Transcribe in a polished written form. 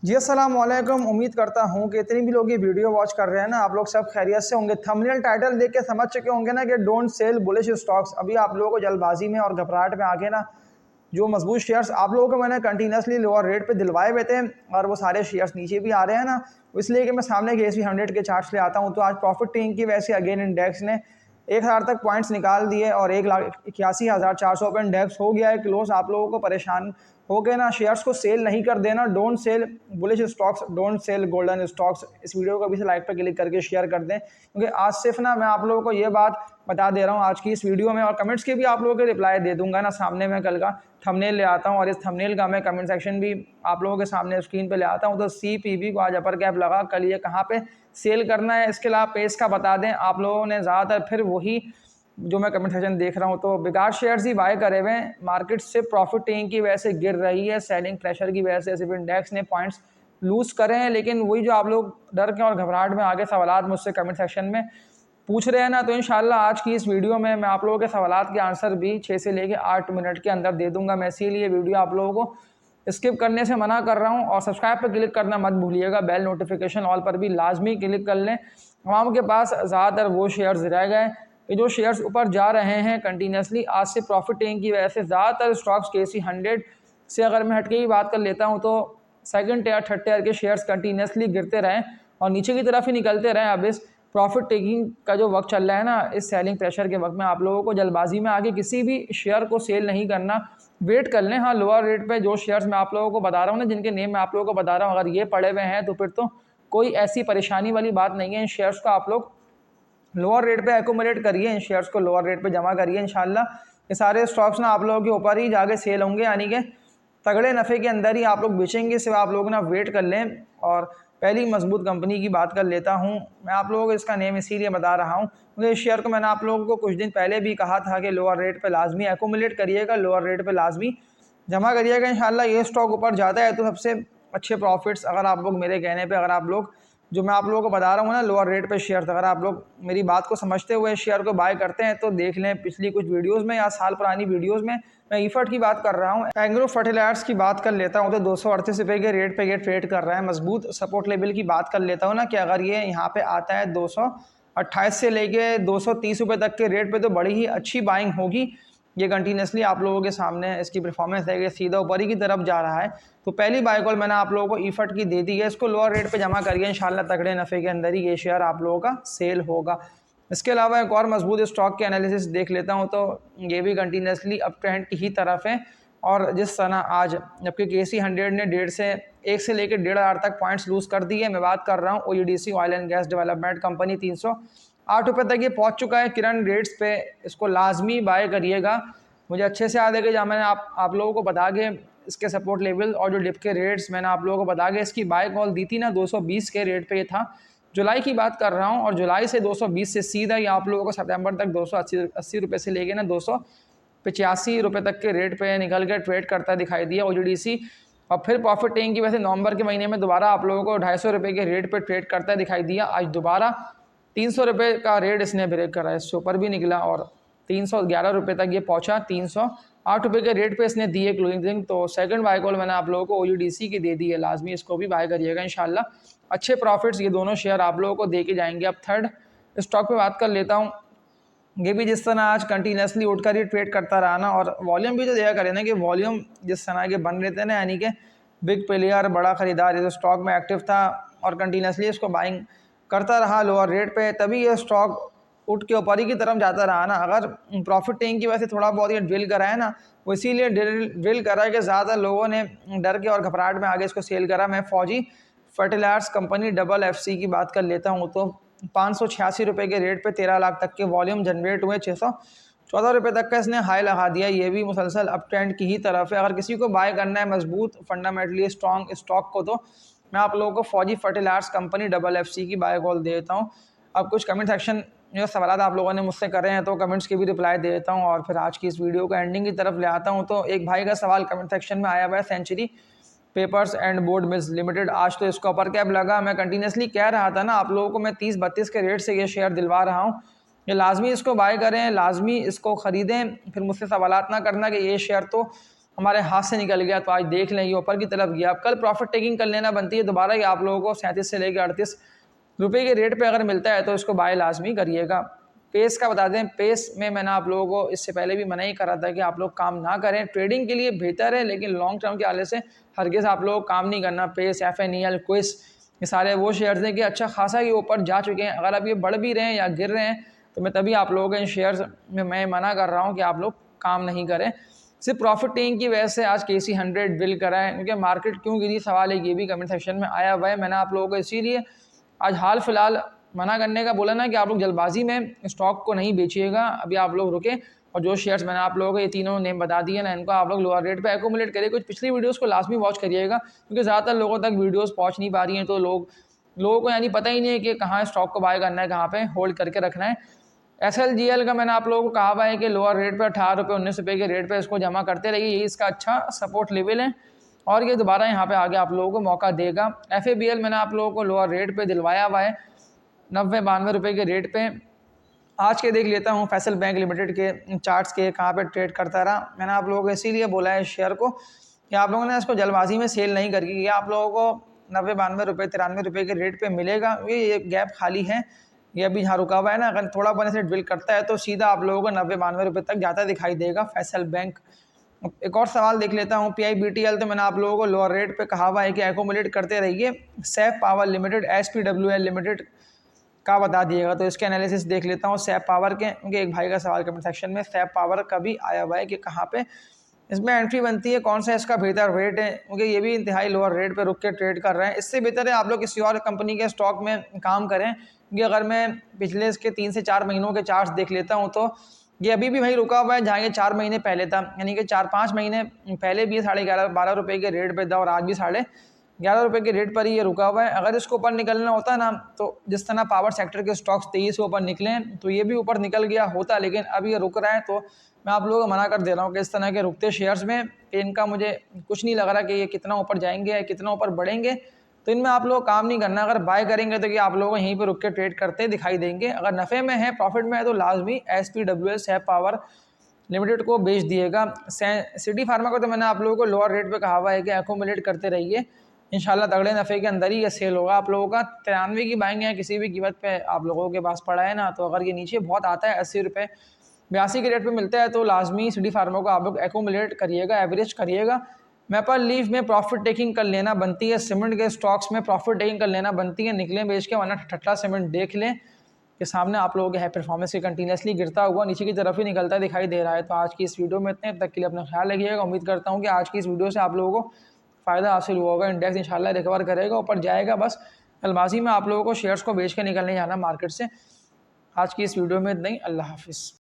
जी अस्सलाम वालेकुम। उम्मीद करता हूँ कि इतनी भी लोग ये वीडियो वॉच कर रहे हैं ना, आप लोग सब खैरियत से होंगे। थंबनेल टाइटल देख के समझ चुके होंगे ना कि डोंट सेल बुलिश स्टॉक्स। अभी आप लोगों को जल्दबाजी में और घबराहट में आके ना जो मजबूत शेयर्स आप लोगों को मैंने कंटिन्यूसली लोअर रेट पे दिलवाए हुए थे और वो सारे शेयर्स नीचे भी आ रहे हैं ना, इसलिए कि मैं सामने के एसपी 100 के चार्ट्स ले आता हूँ। तो आज प्रॉफिट टेकिंग की वजह से अगेन इंडेक्स ने 1000 तक पॉइंट्स निकाल दिए और 1,81,400 पे इंडेक्स हो गया है क्लोज। आप लोगों को परेशान हो गए ना, शेयर्स को सेल नहीं कर देना। Don't sell bullish stocks, don't sell golden stocks. इस वीडियो को अभी से लाइक पर क्लिक करके शेयर कर दें, क्योंकि आज सिर्फ ना मैं आप लोगों को ये बात बता दे रहा हूँ आज की इस वीडियो में, और कमेंट्स के भी आप लोगों के रिप्लाई दे दूंगा ना। सामने मैं कल का थंबनेल ले आता हूँ और इस थंबनेल का मैं कमेंट सेक्शन भी आप लोगों के सामने स्क्रीन पे ले आता हूँ। तो CPB को आज अपर कैप लगा, कल ये कहाँ पे सेल करना है इसके अलावा पेस का बता दें। आप लोगों ने ज़्यादातर फिर वही जो मैं कमेंट सेक्शन देख रहा हूँ तो बेकार शेयर्स ही बाय करे हुए हैं। मार्केट से प्रॉफिट टेकिंग की वजह से गिर रही है, सेलिंग प्रेशर की वजह से सिर्फ इंडेक्स ने पॉइंट्स लूज करे हैं। लेकिन वही जो आप लोग डर के और घबराहट में आगे सवालात मुझसे कमेंट सेक्शन में पूछ रहे हैं ना, तो इंशाल्लाह आज की इस वीडियो में मैं आप लोगों के सवालात के आंसर भी 6 से लेकर 8 मिनट के अंदर दे दूंगा। मैं इसीलिए वीडियो आप लोगों को स्किप करने से मना कर रहा हूं। और सब्सक्राइब पर क्लिक करना मत भूलिएगा, बेल नोटिफिकेशन ऑल पर भी लाजमी क्लिक कर लें। आवाम के पास ज़्यादातर वो शेयर्स रह गए कि जो शेयर्स ऊपर जा रहे हैं कंटिन्यूसली। आज से प्रॉफिट टेकिंग की वजह से ज़्यादातर स्टॉक्स KC 100 से अगर मैं हटके ही बात कर लेता हूँ तो सेकंड टियर थर्ड टियर के शेयर्स कंटिन्यूसली गिरते रहें और नीचे की तरफ ही निकलते रहें। अब इस प्रॉफिट टेकिंग का जो वक्त चल रहा है ना, इस सेलिंग प्रेशर के वक्त में आप लोगों को जल्दबाजी में आगे किसी भी शेयर को सेल नहीं करना, वेट कर लें। हाँ, लोअर रेट पे जो शेयर्स मैं आप लोगों को बता रहा हूँ ना, जिनके नेम मैं आप लोगों को बता रहा हूँ, अगर ये पड़े हुए हैं तो फिर तो कोई ऐसी परेशानी वाली बात नहीं है। इन शेयर्स को आप लोग लोअर रेट पे एक्यूमुलेट करिए, इन शेयर्स को लोअर रेट पे जमा करिए। इंशाल्लाह ये सारे स्टॉक्स ना आप लोगों के ऊपर ही जाके सेल होंगे, यानी कि तगड़े नफ़े के अंदर ही आप लोग बेचेंगे। सिर्फ आप लोग ना वेट कर लें। और पहली मजबूत कंपनी की बात कर लेता हूँ मैं, आप लोगों को इसका नेम इसीलिए बता रहा हूँ क्योंकि इस शेयर को मैंने आप लोगों को कुछ दिन पहले भी कहा था कि लोअर रेट पे लाजमी एक्यूमुलेट करिएगा, लोअर रेट पे लाजमी जमा करिएगा। इंशाल्लाह ये स्टॉक ऊपर जाता है तो सबसे अच्छे प्रॉफिट्स, अगर आप लोग मेरे कहने पे, अगर आप लोग जो मैं आप लोगों को बता रहा हूँ ना लोअर रेट पे शेयर, अगर आप लोग मेरी बात को समझते हुए शेयर को बाय करते हैं तो देख लें पिछली कुछ वीडियोस में या साल पुरानी वीडियोस में। मैं ईफर्ट की बात कर रहा हूँ, एग्रो फर्टिलाइजर्स की बात कर लेता हूँ तो 238 रुपये के रेट पे ये ट्रेड कर रहा है। मजबूत सपोर्ट लेवल की बात कर लेता हूँ ना, कि अगर ये यहाँ पे आता है 228 से लेके 230 रुपये तक के रेट पे तो बड़ी ही अच्छी बाइंग होगी। ये कंटिन्यूसली आप लोगों के सामने इसकी परफॉर्मेंस है कि सीधा ऊपर ही की तरफ जा रहा है। तो पहली बाय कॉल मैंने आप लोगों को ईफर्ट की दे दी है, इसको लोअर रेट पे जमा करिए। इंशाल्लाह तगड़े नफ़े के अंदर ही ये शेयर आप लोगों का सेल होगा। इसके अलावा एक और मजबूत स्टॉक के एनालिसिस देख लेता हूँ तो ये भी कंटिन्यूसली अप ट्रेंड की ही तरफ है। और जिस तरह आज जबकि KC 100 ने 1 से लेकर 1,500 तक पॉइंट्स लूज कर दिए। मैं बात कर रहा हूँ OEDC oil and gas development company 308 रुपये तक ये पहुँच चुका है किरण रेट्स पे। इसको लाजमी बाय करिएगा। मुझे अच्छे से याद है कि जहाँ मैंने आप लोगों को बता के इसके सपोर्ट लेवल और जो डिप के रेट्स मैंने आप लोगों को बता के इसकी बाय कॉल दी थी ना, 220 के रेट पे ये था। जुलाई की बात कर रहा हूँ और जुलाई से 220 से सीधा ही आप लोगों को सितंबर तक 280 रुपये से लेके ना 285 रुपये तक के रेट पे निकल के ट्रेड करता दिखाई दिया OGDC। और फिर प्रॉफिट टेकिंग की वजह से नवंबर के महीने में दोबारा आप लोगों को 250 रुपये के रेट पे ट्रेड करता दिखाई दिया। आज दोबारा 300 रुपये का रेट इसने ब्रेक करा, इससे ऊपर भी निकला और 311 रुपये तक ये पहुंचा। 308 रुपये के रेट पे इसने दी है क्लोजिंग। तो सेकंड बाय कॉल मैंने आप लोगों को OUDC की दे दी है, लाजमी इसको भी बाय करिएगा। इंशाल्लाह अच्छे प्रॉफिट्स ये दोनों शेयर आप लोगों को दे के जाएंगे। अब थर्ड स्टॉक पे बात कर लेता हूँ। ये भी जिस तरह आज कंटिन्यूसली उठकर ही ट्रेड करता रहा ना, और वॉल्यूम भी तो देखा करें ना कि वॉल्यूम जिस तरह के बन रहे थे ना, यानी कि बिग प्लेयर बड़ा खरीदार इस स्टॉक में एक्टिव था और कंटिन्यूसली इसको बाइंग करता रहा लोअर रेट पे, तभी ये स्टॉक उठ के ऊपर ही की तरफ जाता रहा ना। अगर प्रॉफिट टेकिंग की वजह से थोड़ा बहुत ये ड्रिल करा है ना, वो इसीलिए ड्रिल करा है कि ज़्यादा लोगों ने डर के और घबराहट में आगे इसको सेल करा। मैं फौजी फर्टिलाइजर्स कंपनी FFC की बात कर लेता हूँ तो 586 रुपये के रेट पे 13 लाख तक के वॉल्यूम जनरेट हुए। 614 रुपये तक का इसने हाई लगा दिया। ये भी मुसलसल अप ट्रेंड की ही तरफ है। अगर किसी को बाय करना है मजबूत फंडामेंटली स्ट्रॉन्ग स्टॉक को, तो मैं आप लोगों को फौजी फर्टिलाइजर्स कंपनी FFC की बाय कॉल दे देता हूँ। अब कुछ कमेंट सेक्शन जो सवाल आप लोगों ने मुझसे करे हैं तो कमेंट्स के भी रिप्लाई दे देता हूँ और फिर आज की इस वीडियो को एंडिंग की तरफ ले आता हूँ। तो एक भाई का सवाल कमेंट सेक्शन में आया हुआ है, century papers and board mills limited. आज तो इसका अपर कैप लगा। मैं कंटिन्यूसली कह रहा था ना आप लोगों को, मैं 30-32 के रेट से ये शेयर दिलवा रहा हूँ। ये लाजमी इसको बाय करें, लाजमी इसको ख़रीदें। फिर मुझसे सवालात ना करना कि ये शेयर तो हमारे हाथ से निकल गया, तो आज देख लें ये ऊपर की तरफ गया। अब कल प्रॉफिट टेकिंग कर लेना बनती है दोबारा कि आप लोगों को 37 से लेकर 38 रुपये के रेट पे अगर मिलता है तो इसको बाय लाजमी करिएगा। पेस का बता दें, पेस में मैंने आप लोगों को इससे पहले भी मना ही करा था कि आप लोग काम ना करें। ट्रेडिंग के लिए बेहतर है लेकिन लॉन्ग टर्म के हाले से हरगिज़ आप लोग काम नहीं करना। पेस, FNEL, क्विस, ये सारे वो शेयर्स हैं कि अच्छा खासा ये ऊपर जा चुके हैं। अगर अब ये बढ़ भी रहे हैं या गिर रहे हैं तो मैं तभी आप लोगों के इन शेयर्स में मैं मना कर रहा हूँ कि आप लोग काम नहीं करें। सिर्फ प्रॉफिट टेकिंग की वजह से आज KC 100 बिल करा है, क्योंकि मार्केट क्यों गिरी सवाल है, ये भी कमेंट सेक्शन में आया हुआ है। मैंने आप लोगों को इसीलिए आज हाल फिलहाल मना करने का बोला ना कि आप लोग जल्दबाजी में स्टॉक को नहीं बेचिएगा, अभी आप लोग रुके और जो शेयर्स मैंने आप लोगों को ये तीनों नेम बता दिए ना, इनको आप लोग लोअर रेट पे एक्यूमुलेट करिए। कुछ पिछली वीडियोस को लाजमी वॉच करिएगा क्योंकि ज़्यादातर लोगों तक वीडियोस पहुंच नहीं पा रही हैं, तो लोगों को यानी पता ही नहीं है कि कहाँ स्टॉक को बाय करना है, कहाँ पे होल्ड करके रखना है। SLGL का मैंने आप लोगों को कहा हुआ है कि लोअर रेट पे 18 रुपये 19 रुपये के रेट पे इसको जमा करते रहिए, यही इसका अच्छा सपोर्ट लेवल है और ये दोबारा यहाँ पे आगे आप लोगों को मौका देगा। FABL मैंने आप लोगों को लोअर रेट पे दिलवाया हुआ है 90-92 रुपये के रेट पे। आज के देख लेता हूँ फैसल बैंक लिमिटेड के चार्ट्स के कहाँ पे ट्रेड करता रहा। मैंने आप लोगों को इसीलिए बोला है शेयर को कि आप लोगों ने इसको जल्दबाजी में सेल नहीं करके, आप लोगों को 90-92 रुपये 93 रुपये के रेट पे मिलेगा। ये गैप खाली है, ये अभी यहाँ रुका हुआ है ना, अगर थोड़ा बने से ड्रिल करता है तो सीधा आप लोगों को 90-92 रुपये तक जाता दिखाई देगा फैसल बैंक। एक और सवाल देख लेता हूँ PIBTL, तो मैंने आप लोगों को लोअर रेट पे कहा हुआ है कि एक्यूमुलेट करते रहिए। Saif power limited, SPWL limited का बता दिएगा, तो इसके एनालिसिस देख लेता हूँ सैफ पावर के, क्योंकि एक भाई का सवाल कमेंट सेक्शन में सैफ पावर का भी आया हुआ है कि कहाँ पे इसमें एंट्री बनती है, कौन सा इसका बेहतर रेट है, क्योंकि ये भी इंतहाई लोअर रेट पे रुक के ट्रेड कर रहे हैं। इससे बेहतर है आप लोग किसी और कंपनी के स्टॉक में काम करें, क्योंकि अगर मैं पिछले इसके 3 से 4 महीनों के चार्ट्स देख लेता हूँ तो ये अभी भी वहीं रुका हुआ है जहाँ ये 4 महीने पहले था, यानी कि 4-5 महीने पहले भी 11.5-12 रुपये के रेट पर था और आज भी 11.5 रुपये के रेट पर ही ये रुका हुआ है। अगर इसको ऊपर निकलना होता ना, तो जिस तरह पावर सेक्टर के स्टॉक्स 23 से ऊपर निकले तो ये भी ऊपर निकल गया होता, लेकिन अब ये रुक रहा है। तो मैं आप लोगों को मना कर दे रहा हूँ कि इस तरह के रुकते शेयर्स में इनका मुझे कुछ नहीं लग रहा कि ये कितना ऊपर जाएंगे या कितना ऊपर बढ़ेंगे, तो इनमें आप लोग काम नहीं करना। अगर बाय करेंगे तो कि आप लोगों को यहीं पर रुक के ट्रेड करते दिखाई देंगे। अगर नफ़े में है, प्रॉफिट में है, तो लाजमी SPWL सैफ पावर लिमिटेड को बेच दिएगा। सिटी फार्मा को तो मैंने आप लोगों को लोअर रेट पे कहा हुआ है कि एक्यूमुलेट करते रहिए, इंशाल्लाह तगड़े नफ़े के अंदर ही ये सेल होगा आप लोगों का। 93 की बाइंग है किसी भी कीमत पे आप लोगों के पास पड़ा है ना, तो अगर ये नीचे बहुत आता है 80 रुपये 82 के रेट पे मिलता है तो लाजमी सिटी फार्मा को आप लोग एक्यूमुलेट करिएगा, एवरेज करिएगा। मैपल लीफ में प्रॉफिट टेकिंग कर लेना बनती है, सीमेंट के स्टॉक्स में प्रॉफिट टेकिंग कर लेना बनती है, निकलें बेच के, वरना ठट्टा सीमेंट देख लें के सामने आप लोगों के हाई परफॉर्मेंस से कंटिन्यूसली गिरता हुआ नीचे की तरफ ही निकलता दिखाई दे रहा है। तो आज की इस वीडियो में इतने तक के लिए अपना ख्याल रखिएगा। उम्मीद करता हूँ कि आज की इस वीडियो से आप लोगों को फ़ायदा हासिल हुआ होगा। इंडेक्स इंशाल्लाह रिकवर करेगा, ऊपर जाएगा। बस जल्दबाजी में आप लोगों को शेयर्स को बेच के निकलने जाना मार्केट से। आज की इस वीडियो में इतना ही। अल्लाह हाफिज़।